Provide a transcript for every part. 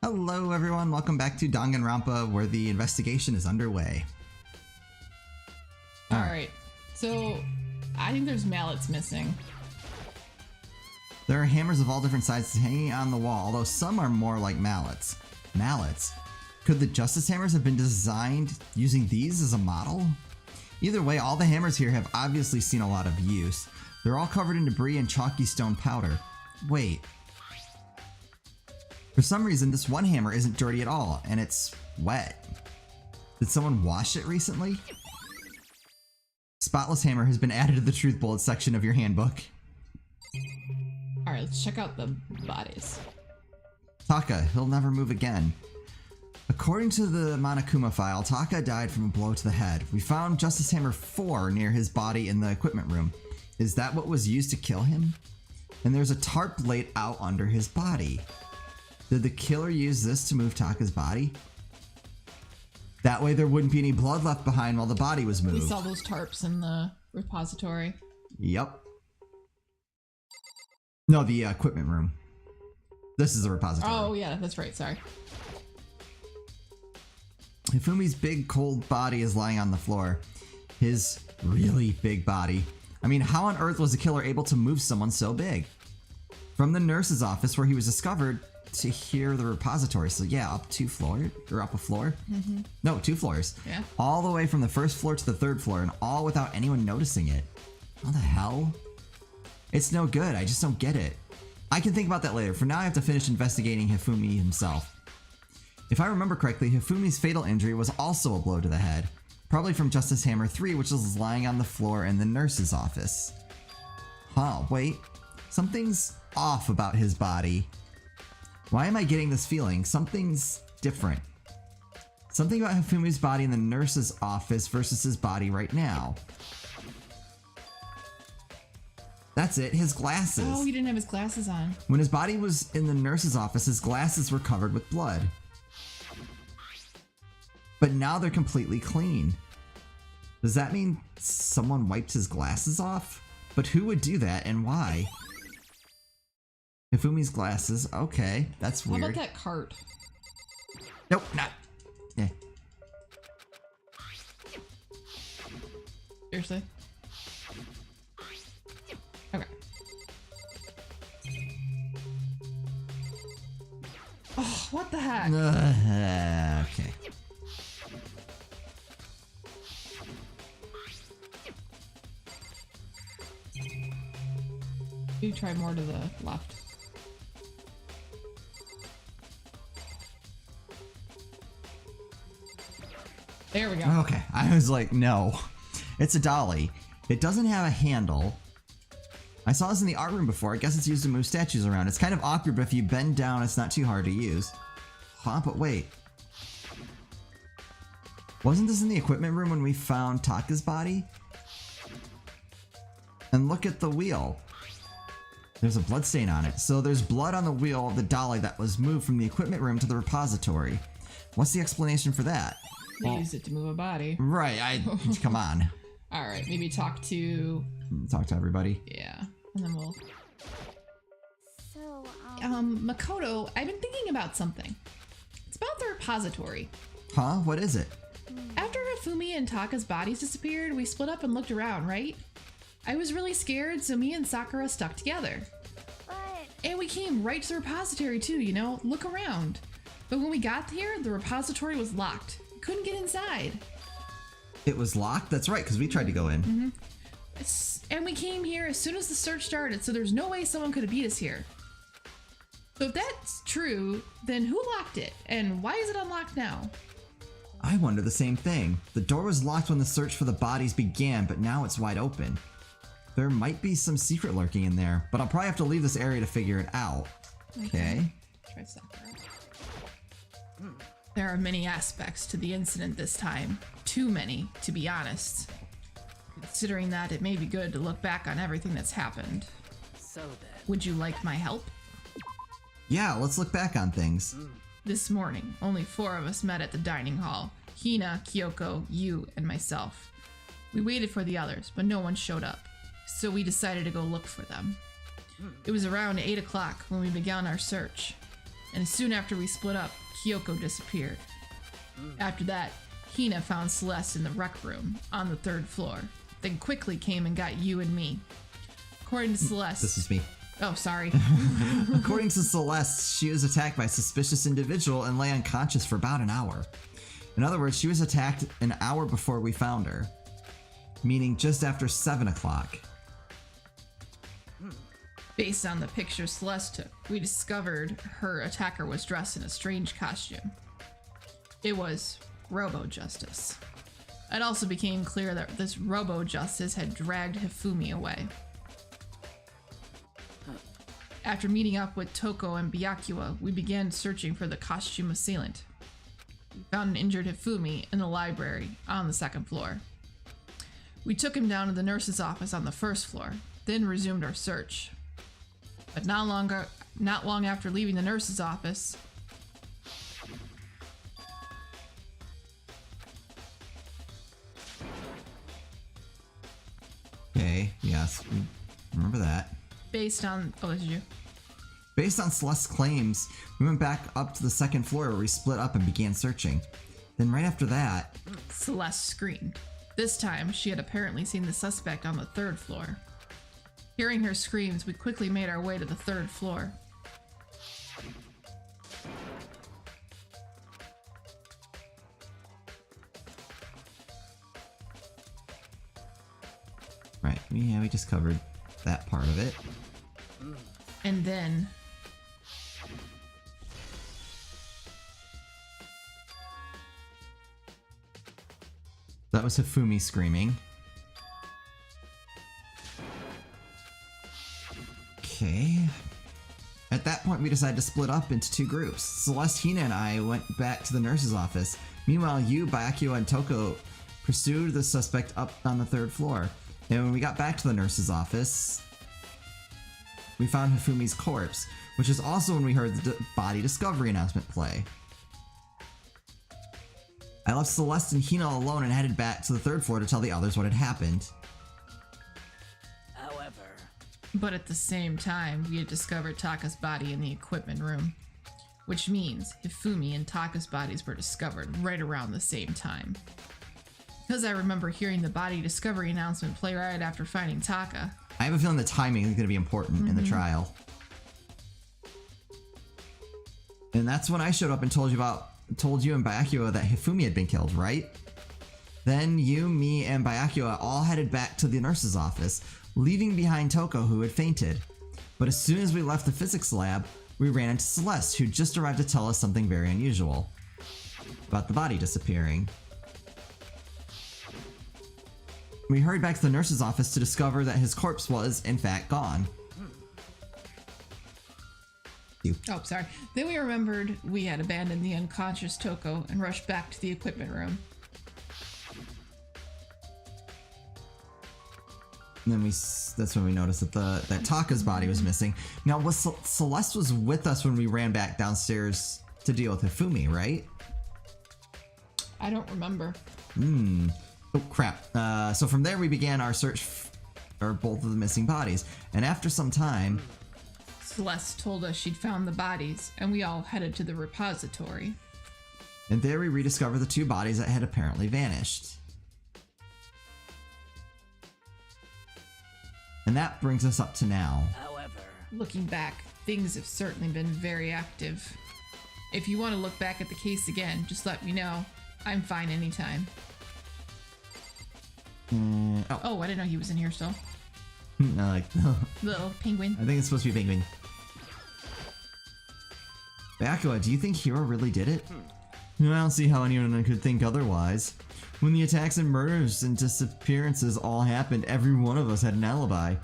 Hello everyone, welcome back to Danganronpa, where the investigation is underway. Alright, so I think there's mallets missing. There are hammers of all different sizes hanging on the wall, although some are more like mallets. Mallets? Could the Justice Hammers have been designed using these as a model? Either way, all the hammers here have obviously seen a lot of use. They're all covered in debris and chalky stone powder. Wait. For some reason, this one hammer isn't dirty at all, and it's wet. Did someone wash it recently? Spotless hammer has been added to the truth bullet section of your handbook. Alright, let's check out the bodies. Taka, he'll never move again. According to the Monokuma file, Taka died from a blow to the head. We found Justice Hammer 4 near his body in the equipment room. Is that what was used to kill him? And there's a tarp laid out under his body. Did the killer use this to move Taka's body? That way there wouldn't be any blood left behind while the body was moved. We saw those tarps in the repository. Yep. No, the equipment room. This is the repository. Oh yeah, that's right, sorry. Hifumi's big cold body is lying on the floor. His really big body. I mean, how on earth was the killer able to move someone so big? From the nurse's office where he was discovered to here the repository. So yeah, up 2 floors, or up a floor? Mm-hmm. No, 2 floors. Yeah. All the way from the 1st floor to the 3rd floor, and all without anyone noticing it. How the hell? It's no good, I just don't get it. I can think about that later. For now, I have to finish investigating Hifumi himself. If I remember correctly, Hifumi's fatal injury was also a blow to the head. Probably from Justice Hammer 3, which was lying on the floor in the nurse's office. Huh, wait. Something's off about his body. Why am I getting this feeling? Something's different. Something about Hifumi's body in the nurse's office versus his body right now. That's it, his glasses. Oh, he didn't have his glasses on. When his body was in the nurse's office, his glasses were covered with blood. But now they're completely clean. Does that mean someone wiped his glasses off? But who would do that and why? Hifumi's glasses, okay, that's weird. How about that cart? Nope, not. Yeah. Seriously? Okay. Oh, what the heck? Okay. You try more to the left. There we go. Okay, I was like, no. It's a dolly. It doesn't have a handle. I saw this in the art room before. I guess it's used to move statues around. It's kind of awkward, but if you bend down, it's not too hard to use. Huh, but wait. Wasn't this in the equipment room when we found Taka's body? And look at the wheel. There's a blood stain on it. So there's blood on the wheel of the dolly that was moved from the equipment room to the repository. What's the explanation for that? They used it to move a body. Right, come on. Alright, maybe talk to everybody. Yeah, and then we'll... So, Makoto, I've been thinking about something. It's about the repository. Huh? What is it? After Hifumi and Taka's bodies disappeared, we split up and looked around, right? I was really scared, so me and Sakura stuck together. but And we came right to the repository too, you know, look around. But when we got here, the repository was locked. Couldn't get inside. It was locked? That's right, because we tried to go in. And we came here as soon as the search started, so there's no way someone could have beat us here. So if that's true, then who locked it? And why is it unlocked now? I wonder the same thing. The door was locked when the search for the bodies began, but now it's wide open. There might be some secret lurking in there, but I'll probably have to leave this area to figure it out. Okay. Try Sakura. There are many aspects to the incident this time. Too many, to be honest. Considering that, it may be good to look back on everything that's happened. So then. Would you like my help? Yeah, let's look back on things. This morning, only 4 of us met at the dining hall. Hina, Kyoko, you, and myself. We waited for the others, but no one showed up. So we decided to go look for them. It was around 8 o'clock when we began our search. and soon after we split up, Kyoko disappeared. After that, Hina found Celeste in the rec room on the 3rd floor, then quickly came and got you and me. According to Celeste... This is me. Oh, sorry. According to Celeste, she was attacked by a suspicious individual and lay unconscious for about an hour. In other words, she was attacked an hour before we found her, meaning just after 7 o'clock. Based on the picture Celeste took, we discovered her attacker was dressed in a strange costume. It was Robo-Justice. It also became clear that this Robo-Justice had dragged Hifumi away. After meeting up with Toko and Byakuya, we began searching for the costume assailant. We found an injured Hifumi in the library on the 2nd floor. We took him down to the nurse's office on the 1st floor, then resumed our search. But not long after leaving the nurse's office, Okay, yes, we remember that. based on... Oh, this is you. Based on Celeste's claims, we went back up to the 2nd floor where we split up and began searching. Then right after that... Celeste screamed. This time, she had apparently seen the suspect on the 3rd floor. Hearing her screams, we quickly made our way to the 3rd floor. Right, yeah, we just covered that part of it. And then... That was Hifumi screaming. Okay. At that point, we decided to split up into 2 groups. Celeste, Hina, and I went back to the nurse's office. Meanwhile, you, Byakuya, and Toko pursued the suspect up on the 3rd floor. And when we got back to the nurse's office, we found Hifumi's corpse, which is also when we heard the body discovery announcement play. I left Celeste and Hina alone and headed back to the 3rd floor to tell the others what had happened. However, But at the same time, we had discovered Taka's body in the equipment room. Which means Hifumi and Taka's bodies were discovered right around the same time. Because I remember hearing the body discovery announcement play right after finding Taka. I have a feeling the timing is going to be important in the trial. And that's when I showed up and told you and Byakuya that Hifumi had been killed, right? Then you, me, and Byakuya all headed back to the nurse's office, leaving behind Toko, who had fainted. But as soon as we left the physics lab, we ran into Celeste, who just arrived to tell us something very unusual about the body disappearing. We hurried back to the nurse's office to discover that his corpse was, in fact, gone. Oh, sorry. Then we remembered we had abandoned the unconscious Toko and rushed back to the equipment room. And then that's when we noticed that Taka's body was missing. Now, Celeste was with us when we ran back downstairs to deal with Hifumi, right? I don't remember. Oh, crap. So from there we began our search for both of the missing bodies. And after some time... Celeste told us she'd found the bodies, and we all headed to the repository. And there we rediscovered the 2 bodies that had apparently vanished. And that brings us up to now. however, Looking back, things have certainly been very active. If you want to look back at the case again, just let me know. I'm fine anytime. Oh, I didn't know he was in here still. Little penguin. I think it's supposed to be Penguin. Byakuya, do you think Hiro really did it? I don't see how anyone could think otherwise. When the attacks and murders and disappearances all happened, every one of us had an alibi.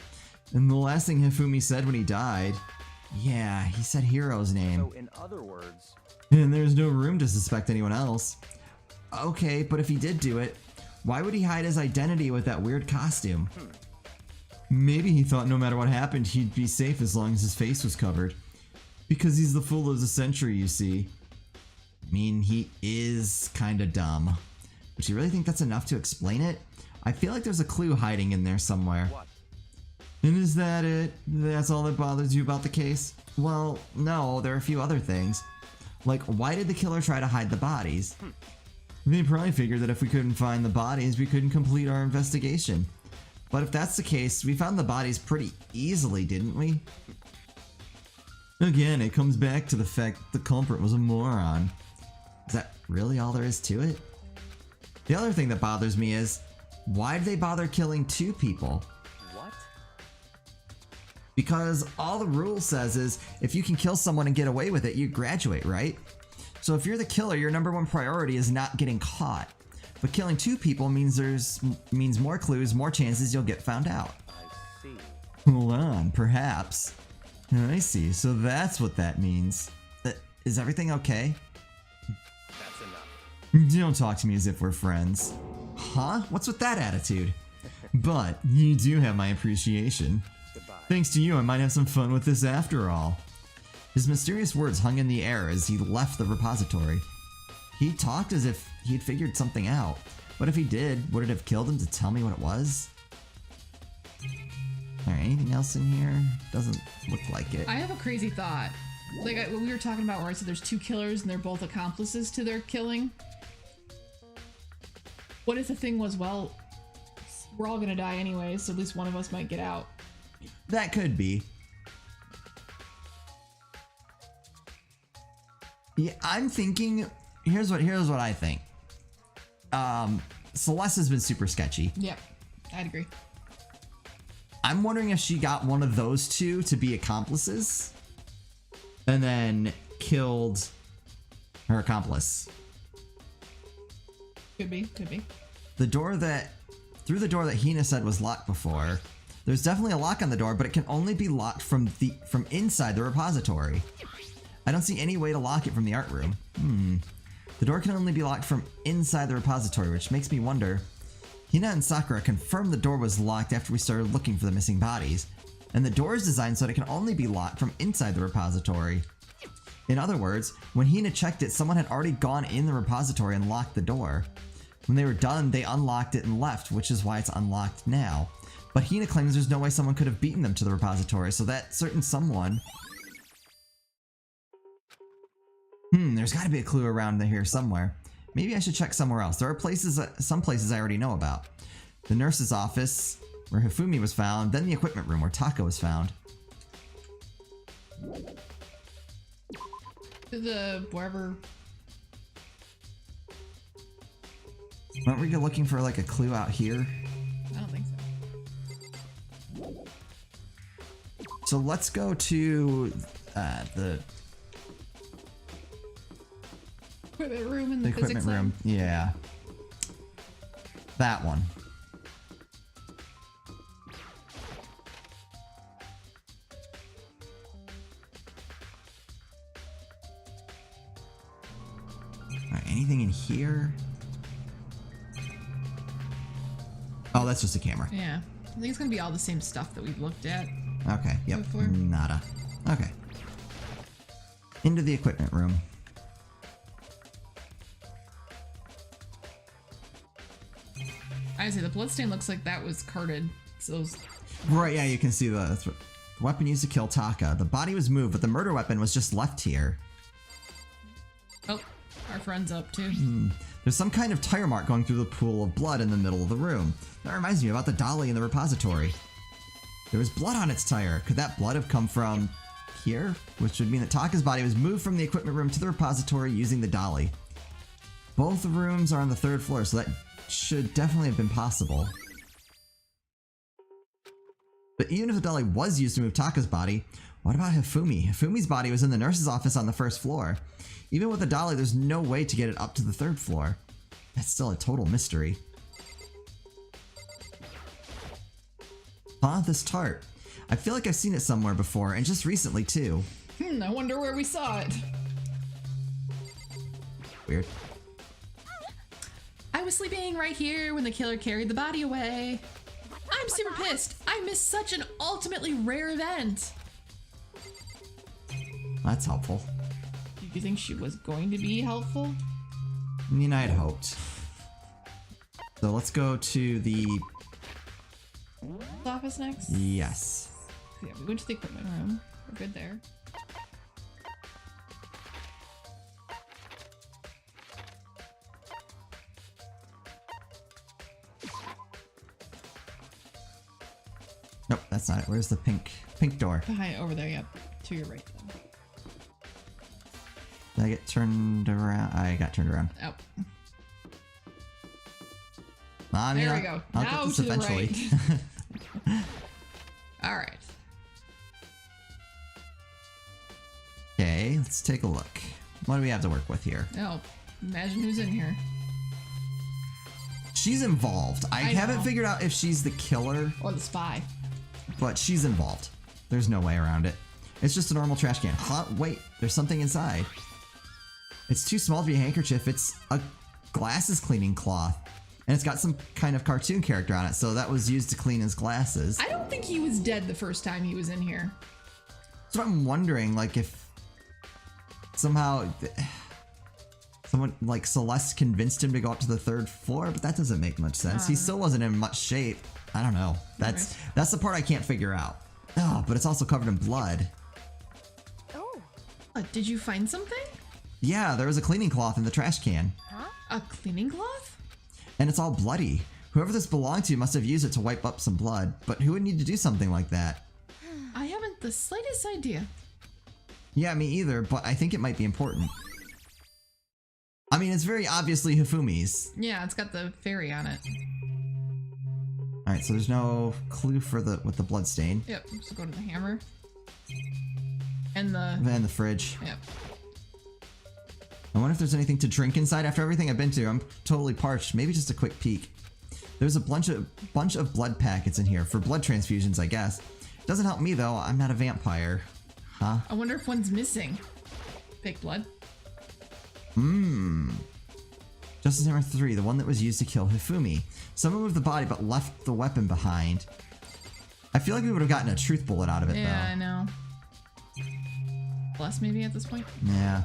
And the last thing Hifumi said when he died... Yeah, he said Hiro's name. so in other words, And there's no room to suspect anyone else. Okay, but if he did do it, why would he hide his identity with that weird costume? Maybe he thought no matter what happened, he'd be safe as long as his face was covered. Because he's the fool of the century, you see. I mean, he is kinda dumb. But you really think that's enough to explain it? I feel like there's a clue hiding in there somewhere. what? And is that it? That's all that bothers you about the case? Well, no, there are a few other things. Like, why did the killer try to hide the bodies? They probably figured that if we couldn't find the bodies, we couldn't complete our investigation. But if that's the case, we found the bodies pretty easily, didn't we? Again, it comes back to the fact that the culprit was a moron. Is that really all there is to it? The other thing that bothers me is, why did they bother killing 2 people? What? Because all the rule says is, if you can kill someone and get away with it, you graduate, right? So if you're the killer, your #1 priority is not getting caught. But killing 2 people means more clues, more chances you'll get found out. I see. Hold on, perhaps. I see, so that's what that means. Is everything okay? That's enough. Don't talk to me as if we're friends. Huh? What's with that attitude? But you do have my appreciation. Goodbye. Thanks to you, I might have some fun with this after all. His mysterious words hung in the air as he left the repository. He talked as if he'd figured something out. But if he did, would it have killed him to tell me what it was? Alright, anything else in here? Doesn't look like it. I have a crazy thought. Like what we were talking about where I said there's 2 killers and they're both accomplices to their killing. What if the thing was, well, we're all gonna die anyway, so at least one of us might get out. That could be. Yeah, I'm thinking, here's what I think. Celeste has been super sketchy. Yep, I'd agree. I'm wondering if she got one of those 2 to be accomplices and then killed her accomplice. Could be, could be. Through the door that Hina said was locked before, there's definitely a lock on the door, but it can only be locked from inside the repository. I don't see any way to lock it from the art room. The door can only be locked from inside the repository, which makes me wonder. Hina and Sakura confirmed the door was locked after we started looking for the missing bodies, and the door is designed so that it can only be locked from inside the repository. In other words, when Hina checked it, someone had already gone in the repository and locked the door. When they were done, they unlocked it and left, which is why it's unlocked now. But Hina claims there's no way someone could have beaten them to the repository, so that certain someone... there's gotta be a clue around here somewhere. Maybe I should check somewhere else. There are some places I already know about. The nurse's office, where Hifumi was found, then the equipment room, where Taka was found. Wherever... Aren't we looking for like a clue out here? I don't think so. So let's go to the Equipment room in the equipment physics room. lab? Yeah. That one. Alright, anything in here? Oh, that's just a camera. Yeah. I think it's gonna be all the same stuff that we've looked at. Okay, yep. Before. Nada. Okay. Into the equipment room. I say the bloodstain looks like that was carted. So those... Right, yeah, you can see the weapon used to kill Taka. The body was moved, but the murder weapon was just left here. Oh, our friend's up too. There's some kind of tire mark going through the pool of blood in the middle of the room. That reminds me about the dolly in the repository. There was blood on its tire. Could that blood have come from here? Which would mean that Taka's body was moved from the equipment room to the repository using the dolly. Both rooms are on the 3rd floor, so that should definitely have been possible. But even if the dolly was used to move Taka's body, what about Hifumi? Hifumi's body was in the nurse's office on the 1st floor. Even with the dolly, there's no way to get it up to the 3rd floor. That's still a total mystery. Huh? This tart. I feel like I've seen it somewhere before, and just recently too. I wonder where we saw it. Weird. I was sleeping right here when the killer carried the body away. I'm super pissed. I missed such an ultimately rare event. That's helpful. Did you think she was going to be helpful? I mean, I'd hoped. So let's go to the office next? Yes. Yeah, we went to the equipment room. We're good there. Nope, that's not it. Where's the pink door? Behind, over there, yep. To your right, though. Did I get turned around? I got turned around. Oh. I mean, There we go. I'll Now get this to the eventually. right. All right. Okay, let's take a look. What do we have to work with here? Oh, imagine who's in here. She's involved. I haven't know. figured out if she's the killer, Or the spy. but she's involved. There's no way around it. It's just a normal trash can. Huh? Wait, there's something inside. It's too small to be a handkerchief. It's a glasses cleaning cloth. And it's got some kind of cartoon character on it, so that was used to clean his glasses. I don't think he was dead the first time he was in here. So I'm wondering, like, if somehow someone like Celeste convinced him to go up to the 3rd floor, but that doesn't make much sense. He still wasn't in much shape. I don't know. That's the part I can't figure out. Oh, but it's also covered in blood. Oh, Did you find something? Yeah, there was a cleaning cloth in the trash can, huh? A cleaning cloth? and it's all bloody. Whoever this belonged to must have used it to wipe up some blood, but who would need to do something like that? I haven't the slightest idea. Yeah, me either, but I think it might be important. I mean, it's very obviously Hifumi's. Yeah, it's got the fairy on it. Alright, so there's no clue for with the blood stain. Yep, so go to the hammer. And the... And the fridge. Yep. I wonder if there's anything to drink inside after everything I've been to. I'm totally parched. Maybe just a quick peek. There's a bunch of blood packets in here for blood transfusions, I guess. Doesn't help me though. I'm not a vampire. Huh? I wonder if one's missing. Fake blood? Justice Hammer 3, the one that was used to kill Hifumi. Someone moved the body but left the weapon behind. I feel like we would have gotten a truth bullet out of it Yeah, I though. know. Less maybe at this point? Yeah.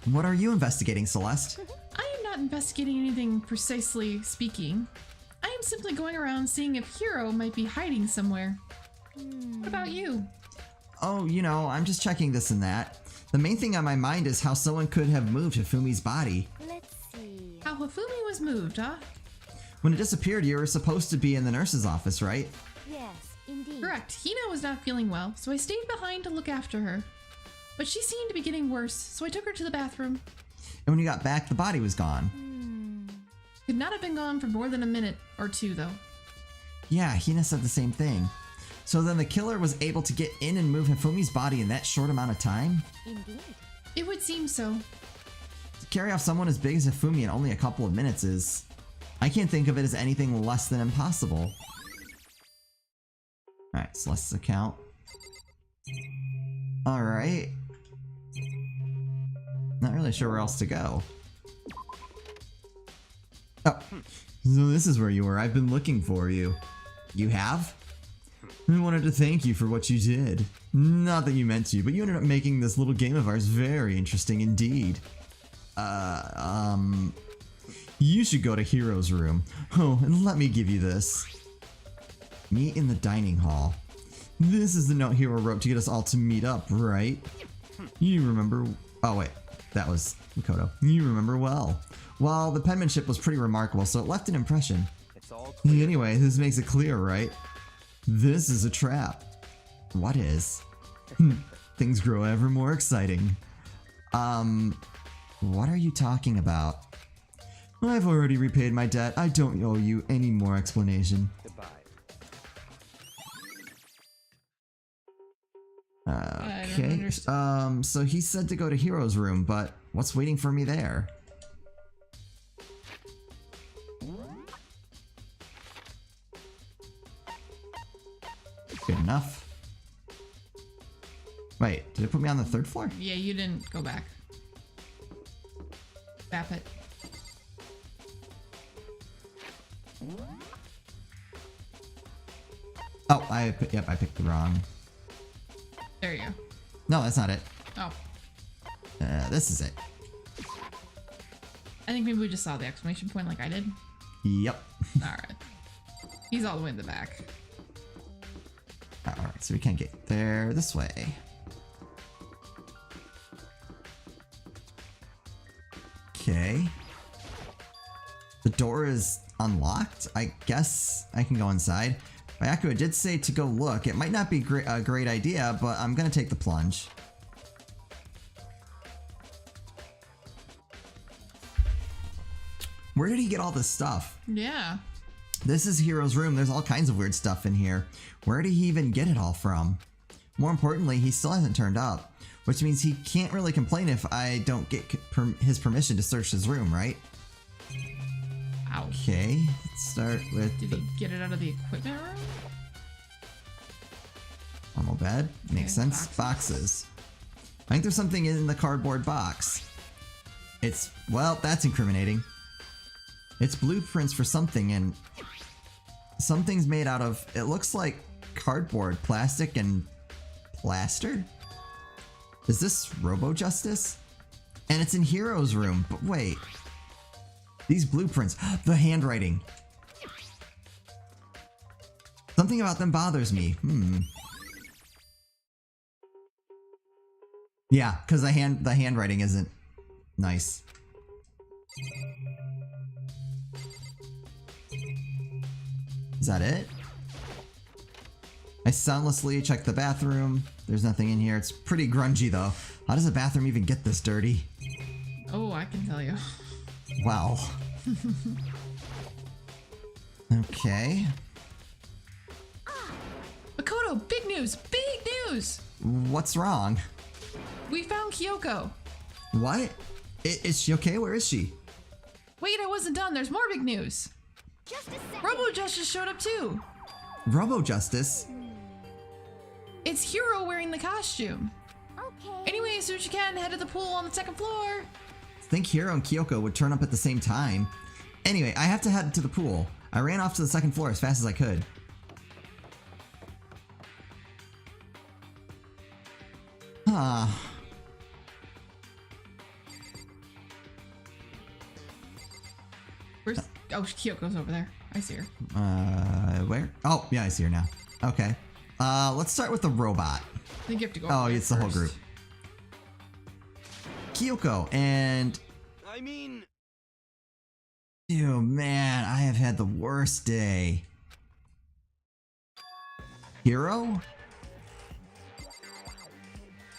What are you investigating, Celeste? I am not investigating anything precisely speaking. I am simply going around seeing if Hiro might be hiding somewhere. What about you? Oh, you know, I'm just checking this and that. The main thing on my mind is how someone could have moved Hifumi's body. Let's see. How Hifumi was moved, huh? When it disappeared, you were supposed to be in the nurse's office, right? Yes, indeed. Correct. Hina was not feeling well, so I stayed behind to look after her. But she seemed to be getting worse, so I took her to the bathroom. And when you got back, the body was gone. Could not have been gone for more than a minute or two, though. Yeah, Hina said the same thing. So then the killer was able to get in and move Hifumi's body in that short amount of time? Indeed. It would seem so. To carry off someone as big as Hifumi in only a couple of minutes is... I can't think of it as anything less than impossible. Alright, Celeste's account. Alright. Not really sure where else to go. Oh, so this is where you were. I've been looking for you. You have? I wanted to thank you for what you did. Not that you meant to, but you ended up making this little game of ours very interesting indeed. You should go to Hero's room. Oh, and let me give you this. Meet in the dining hall. This is the note Hero wrote to get us all to meet up, right? You remember... Oh, wait. That was Makoto. You remember well. Well, the penmanship was pretty remarkable, so it left an impression. It's all clear. Anyway, this makes it clear, right? This is a trap. What is? Things grow ever more exciting. What are you talking about? I've already repaid my debt. I don't owe you any more explanation. Goodbye. I don't Okay. understand. So he said to go to Hero's room, but what's waiting for me there? Good enough. Wait, did it put me on the 3rd floor? Yeah, you didn't go back. Bap it. Oh, yep, I picked the wrong. There you go. No, that's not it. Oh. This is it. I think maybe we just saw the exclamation point like I did. Yep. Alright. He's all the way in the back. So we can't get there this way. Okay. The door is unlocked. I guess I can go inside. Byakuya did say to go look. It might not be a great idea, but I'm gonna take the plunge. Where did he get all this stuff? Yeah. This is Hiro's room. There's all kinds of weird stuff in here. Where did he even get it all from? More importantly, he still hasn't turned up, which means he can't really complain if I don't get his permission to search his room, right? Ow. Okay, let's start with Did he get it out of the equipment room? normal bed. Makes Okay, sense. Boxes. I think there's something in the cardboard box. It's, well, that's incriminating. It's blueprints for something, and something's made out of, it looks like cardboard, plastic, and plaster? Is this Robo-Justice? And it's in Hiro's room, but wait. These blueprints, the handwriting. Something about them bothers me. Yeah, because the handwriting isn't nice. Is that it? I soundlessly check the bathroom. There's nothing in here. It's pretty grungy though. How does a bathroom even get this dirty? Oh, I can tell you. Wow. Okay. Makoto, big news! Big news! What's wrong? We found Kyoko. What? Is she okay? Where is she? Wait, I wasn't done. There's more big news. Just a second. Robo Justice showed up too. Robo-Justice? It's Hiro wearing the costume. Okay. Anyway, as soon as you can, head to the pool on the second floor. Think Hiro and Kyoko would turn up at the same time. Anyway, I have to head to the pool. I ran off to the second floor as fast as I could. Where's... Oh, Kyoko's over there. I see her. Where? Oh, yeah, I see her now. Okay. Let's start with the robot. I think you have to go Oh, over there it's the whole first. group. Kyoko and... I mean, Ew, man, I have had the worst day. Hiro?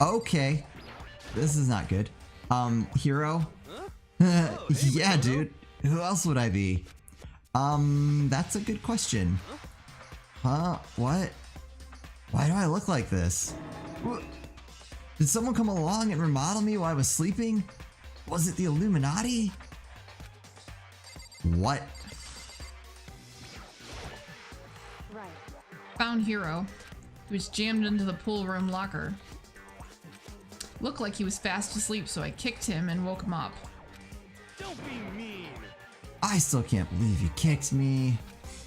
Okay. This is not good. Hiro? Yeah, dude. Who else would I be? That's a good question. Huh? What? Why do I look like this? Did someone come along and remodel me while I was sleeping? Was it the Illuminati? What? Right. Found Hiro. He was jammed into the pool room locker. Looked like he was fast asleep, so I kicked him and woke him up. don't be mean. I still can't believe you kicked me.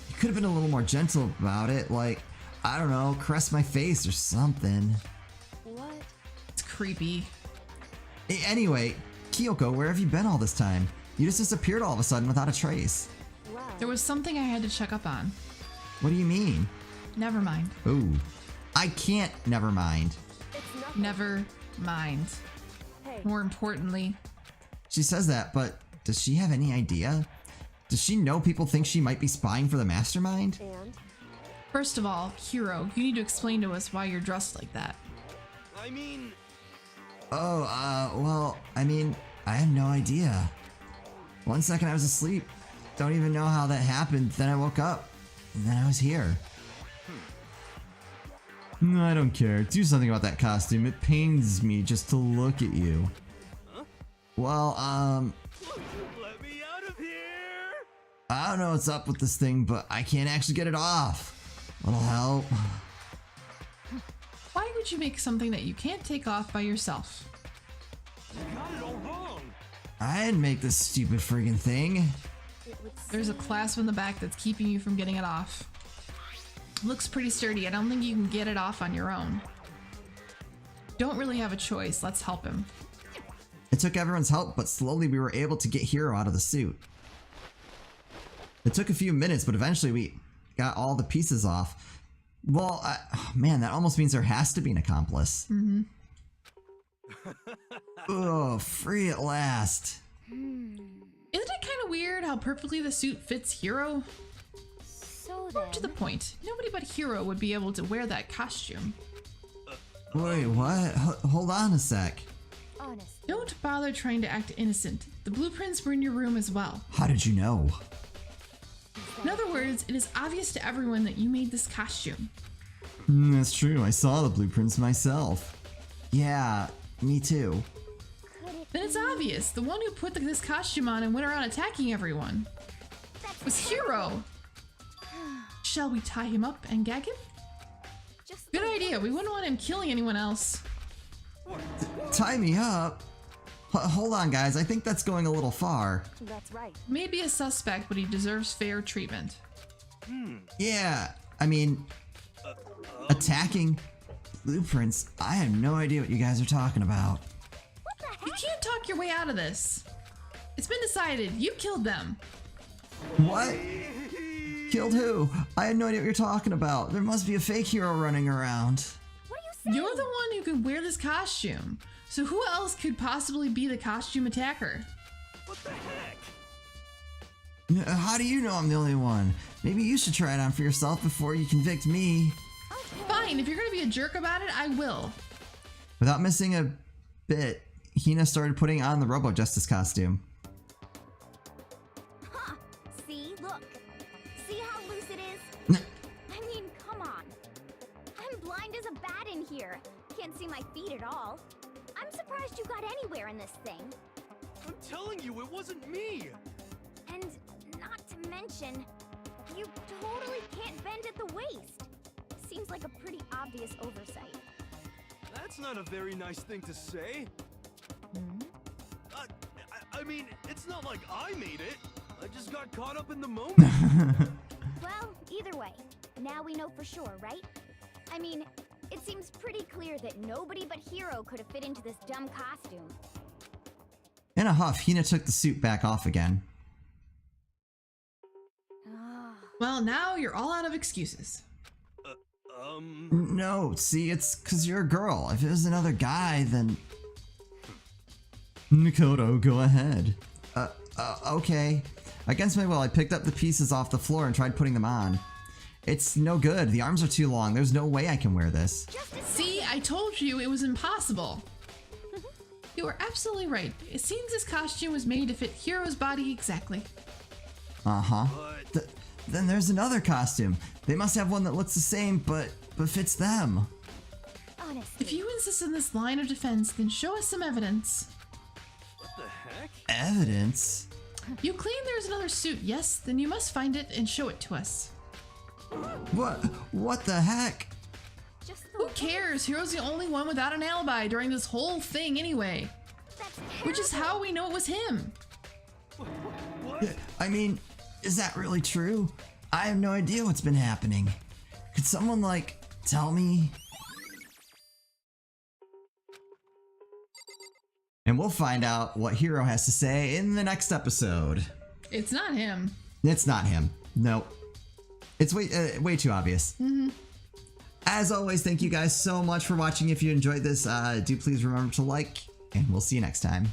You could have been a little more gentle about it, like, I don't know, caress my face or something. What? It's creepy. Anyway, Kyoko, where have you been all this time? You just disappeared all of a sudden without a trace. Wow. There was something I had to check up on. What do you mean? Never mind. Ooh. I can't never mind. It's nothing. Never mind. Hey. More importantly, She says that, but does she have any idea? Does she know people think she might be spying for the mastermind? And first of all, Hiro, you need to explain to us why you're dressed like that. I mean, Oh, well, I mean, I have no idea. 1 second I was asleep. Don't even know how that happened. Then I woke up. And then I was here. No, I don't care. Do something about that costume. It pains me just to look at you. Well, let me out of here. I don't know what's up with this thing, but I can't actually get it off. Little help. Why would you make something that you can't take off by yourself? You got it all wrong. I didn't make this stupid friggin' thing. it would There's a seem- clasp in the back that's keeping you from getting it off. Looks pretty sturdy. I don't think you can get it off on your own. Don't really have a choice. Let's help him. It took everyone's help, but slowly we were able to get Hiro out of the suit. It took a few minutes, but eventually we got all the pieces off. Well, oh, man, that almost means there has to be an accomplice. Mm-hmm. Oh, free at last. Isn't it kind of weird how perfectly the suit fits Hero? So More to the then, point, nobody but Hero would be able to wear that costume. Wait, what? Hold on a sec. honest. Don't bother trying to act innocent. The blueprints were in your room as well. How did you know? In other words, it is obvious to everyone that you made this costume. That's true. I saw the blueprints myself. Yeah, me too. Could it Then it's be- obvious. The one who put this costume on and went around attacking everyone That's was Hero. Shall we tie him up and gag him? just Good the idea. We wouldn't want him killing anyone else. Tie me up? Hold on, guys. I think that's going a little far. That's right. Maybe a suspect, but he deserves fair treatment. Yeah, I mean, attacking blueprints. I have no idea what you guys are talking about. What the You heck? can't talk your way out of this. It's been decided. You killed them. What? Killed who? I had no idea what you're talking about. There must be a fake hero running around. What are you saying? You're the one who can wear this costume. So who else could possibly be the costume attacker? What the heck? How do you know I'm the only one? Maybe you should try it on for yourself before you convict me. Okay. Fine, if you're gonna be a jerk about it, I will. Without missing a bit, Hina started putting on the Robo Justice costume. Huh. See, look. See how loose it is? I mean, come on. I'm blind as a bat in here. Can't see my feet at all. I'm surprised you got anywhere in this thing. I'm telling you, it wasn't me. And not to mention, you totally can't bend at the waist. Seems like a pretty obvious oversight. That's not a very nice thing to say. I mean, it's not like I made it. I just got caught up in the moment. Well, either way, now we know for sure, right? I mean, it seems pretty clear that nobody but Hero could have fit into this dumb costume. In a huff, Hina took the suit back off again. Ah, Well, now you're all out of excuses. No, see, it's because you're a girl. If it was another guy, then... Mikoto, go ahead. Okay. Against my will, I picked up the pieces off the floor and tried putting them on. It's no good. The arms are too long. There's no way I can wear this. just as See, I told you it was impossible. You were absolutely right. It seems this costume was made to fit Hero's body exactly. Uh-huh. But Then there's another costume. They must have one that looks the same, but fits them. honestly. If you insist on this line of defense, then show us some evidence. what the heck? Evidence? You claim there's another suit, yes? Then you must find it and show it to us. What the heck? Just the Who cares? Hero's the only one without an alibi during this whole thing anyway. That's Which is terrible. how we know it was him. What? I mean, is that really true? I have no idea what's been happening. Could someone, like, tell me? And we'll find out what Hero has to say in the next episode. It's not him. It's not him. Nope. It's way too obvious. As always, thank you guys so much for watching. If you enjoyed this, do please remember to like, and we'll see you next time.